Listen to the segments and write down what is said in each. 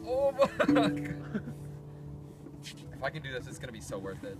Oh my God. If I can do this, it's gonna be so worth it.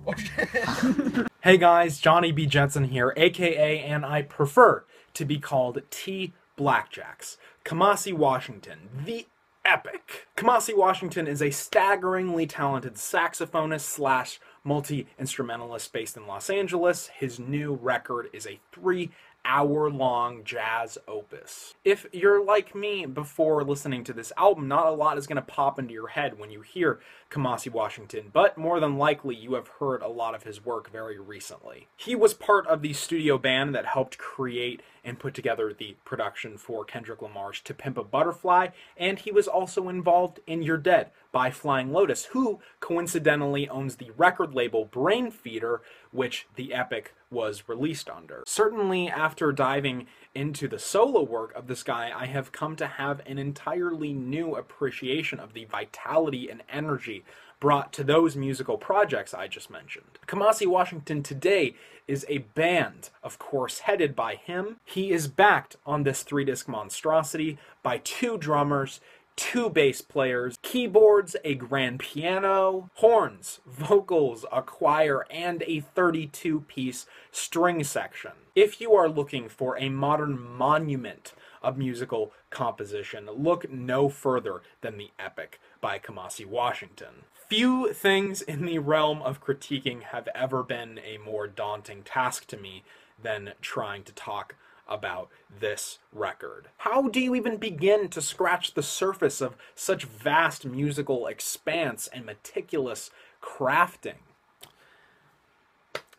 Oh shit. Hey guys, Johnny B. Jensen here, aka and I prefer to be called T. Blackjacks. Kamasi, Washington, the epic. Kamasi Washington is a staggeringly talented saxophonist slash multi-instrumentalist based in Los Angeles. His new record is a 3-hour-long jazz opus. If you're like me before listening to this album, not a lot is going to pop into your head when you hear Kamasi Washington, but more than likely you have heard a lot of his work very recently. He was part of the studio band that helped create and put together the production for Kendrick Lamar's To Pimp a Butterfly, and he was also involved in You're Dead by Flying Lotus, who coincidentally owns the record label Brainfeeder, which the epic was released under. Certainly after diving into the solo work of this guy, I have come to have an entirely new appreciation of the vitality and energy brought to those musical projects I just mentioned. Kamasi Washington today is a band, of course, headed by him. He is backed on this 3-disc monstrosity by 2 drummers, 2 bass players, keyboards, a grand piano, horns, vocals, a choir, and a 32-piece string section. If you are looking for a modern monument of musical composition, look no further than the epic by Kamasi Washington. Few things in the realm of critiquing have ever been a more daunting task to me than trying to talk about this record. How do you even begin to scratch the surface of such vast musical expanse and meticulous crafting?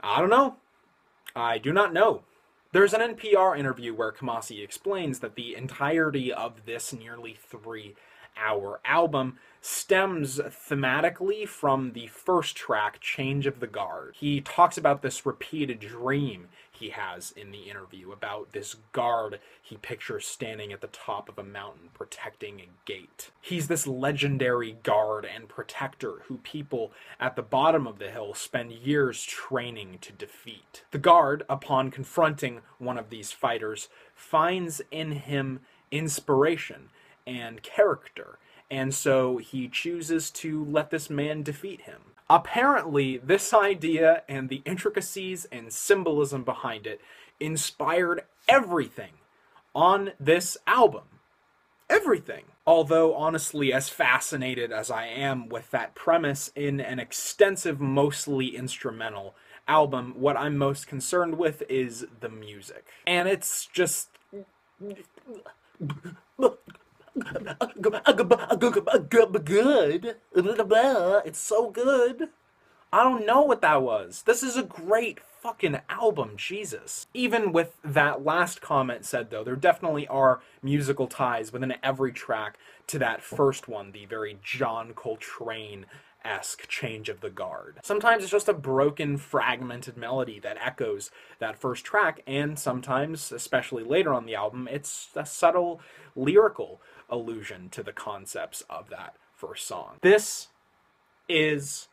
I don't know. I do not know. There's an NPR interview where Kamasi explains that the entirety of this nearly 3-hour album stems thematically from the first track, Change of the Guard. He talks about this repeated dream he has in the interview about this guard he pictures standing at the top of a mountain protecting a gate. He's this legendary guard and protector who people at the bottom of the hill spend years training to defeat. The guard, upon confronting one of these fighters, finds in him inspiration and character, and so he chooses to let this man defeat him. Apparently, this idea and the intricacies and symbolism behind it inspired everything on this album. Everything. Although, honestly, as fascinated as I am with that premise in an extensive, mostly instrumental album, what I'm most concerned with is the music. And it's just good. It's so good. I don't know what that was. This is a great fucking album, Jesus. Even with that last comment said, though, there definitely are musical ties within every track to that first one, the very John Coltrane-esque Change of the Guard. Sometimes it's just a broken, fragmented melody that echoes that first track, and sometimes, especially later on the album, it's a subtle lyrical allusion to the concepts of that first song. This is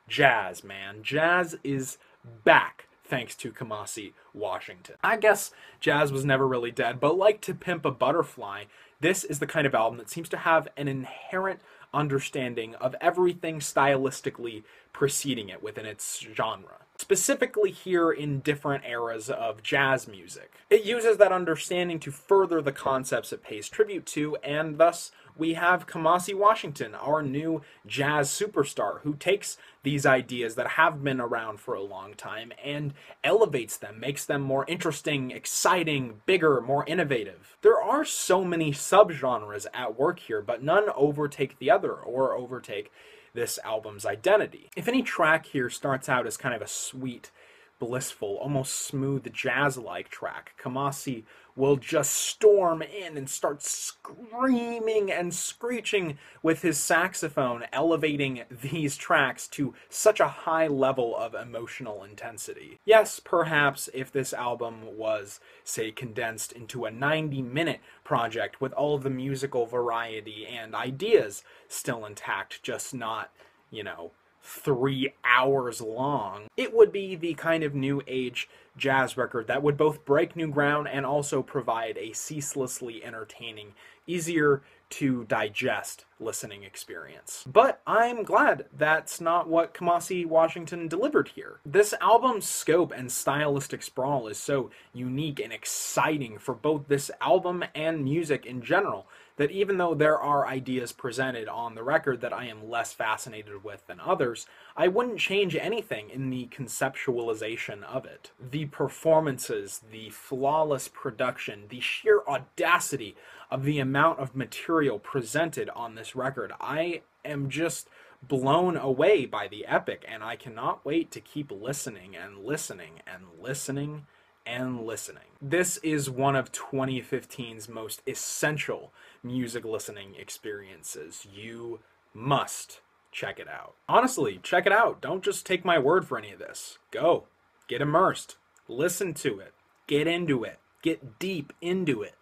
jazz, man. Jazz is back, thanks to Kamasi Washington. I guess jazz was never really dead, but like To Pimp a Butterfly, this is the kind of album that seems to have an inherent understanding of everything stylistically preceding it within its genre. Specifically here in different eras of jazz music. It uses that understanding to further the concepts it pays tribute to, and thus we have Kamasi Washington, our new jazz superstar, who takes these ideas that have been around for a long time and elevates them, makes them more interesting, exciting, bigger, more innovative. There are so many subgenres at work here, but none overtake the other or overtake this album's identity. If any track here starts out as kind of a sweet, blissful, almost smooth jazz-like track, Kamasi will just storm in and start screaming and screeching with his saxophone, elevating these tracks to such a high level of emotional intensity. Yes, perhaps if this album was, say, condensed into a 90-minute project with all of the musical variety and ideas still intact, just not, you know, 3 hours long. It would be the kind of new age jazz record that would both break new ground and also provide a ceaselessly entertaining, easier to digest listening experience. But I'm glad that's not what Kamasi Washington delivered here. This album's scope and stylistic sprawl is so unique and exciting for both this album and music in general that even though there are ideas presented on the record that I am less fascinated with than others, I wouldn't change anything in the conceptualization of it. The performances, the flawless production, the sheer audacity of the amount of material presented on this record. I am just blown away by the epic, and I cannot wait to keep listening and listening and listening and listening. This is one of 2015's most essential music listening experiences. You must check it out. Honestly, check it out. Don't just take my word for any of this. Go. Get immersed. Listen to it. Get into it. Get deep into it.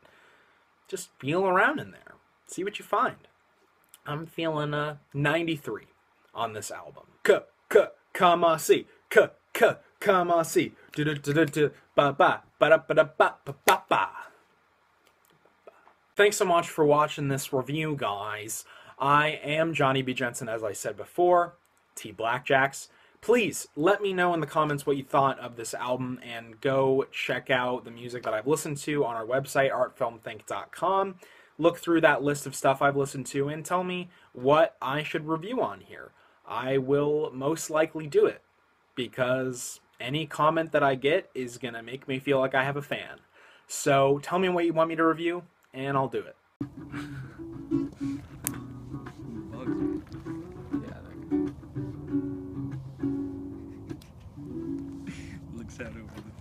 Just feel around in there. See what you find. I'm feeling 93 on this album. Kamasi. Kamasi. Ba-ba. Thanks so much for watching this review, guys. I am Johnny B. Jensen, as I said before. T Blackjacks. Please let me know in the comments what you thought of this album, and go check out the music that I've listened to on our website, artfilmthink.com. Look through that list of stuff I've listened to and tell me what I should review on here. I will most likely do it, because any comment that I get is going to make me feel like I have a fan. So tell me what you want me to review, and I'll do it. Looks out over the